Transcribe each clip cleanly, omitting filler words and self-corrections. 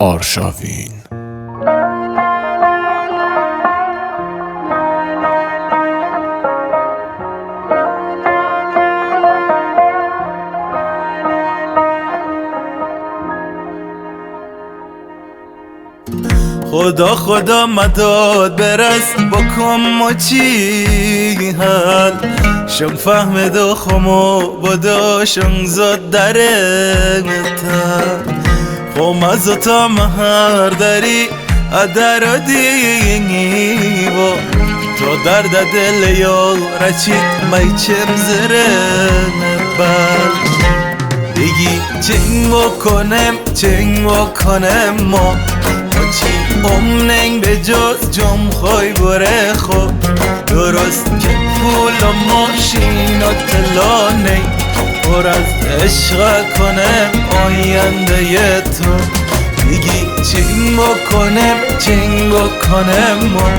آرشاوین. خدا خدا مداد برس بکن مچی حل شم فهمد و خمو بدا شم زد درمتا خم از تا مهر داری ادر دیگی با تو درد دل یا رچید میچم زرم بر بگی چنگ بکنم ما چی امنگ به جز جم خوی بره خو درست که پول و ماشین و تلانه پر از عشق کنم آینده تو بگی چنگ بکنم ما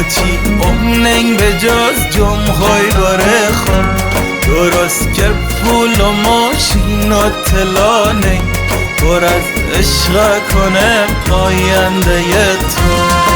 چی امنگ به جز جم خوی بره خو درست که پول و ماشین و تلانه پر از عشق کنم آینده تو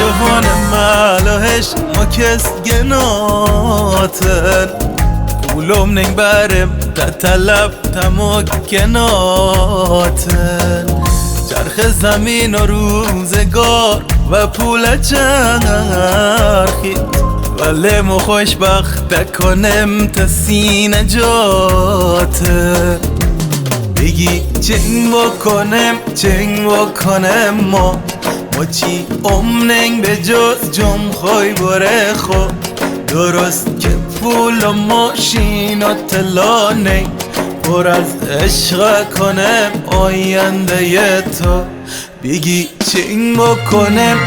جوان مالهش ما کس گناتن کولم نگ برم تطلب تمکناتن چرخ زمین و روزگار و پول چرخید ولی مو خوشبخت کنم تا سینه جاتن بگی چنگ بکنم ما چی امنگ به جز جم خوی بره خو درست که پول و ماشین و تلانه پر از عشق کنم آینده تو بگی چنگ بکنم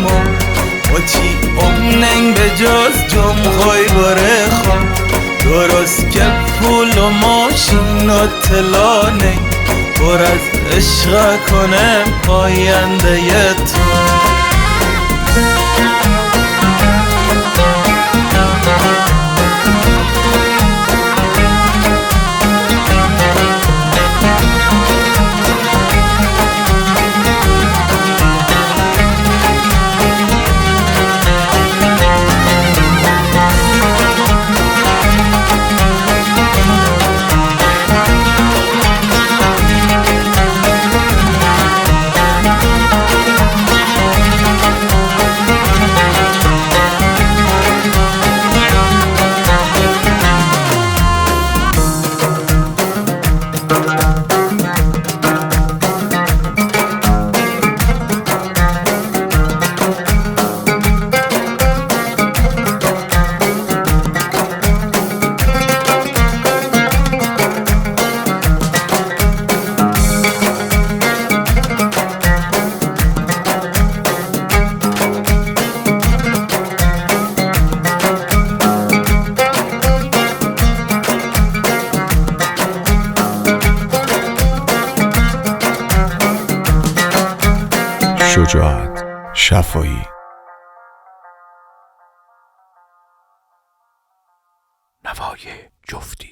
ما چی امنگ به جز جم خوی بره خو درست که پول و ماشین و تلانه پر از عشق کنم آینده تو شجاعت شفایی. نوای جفتی.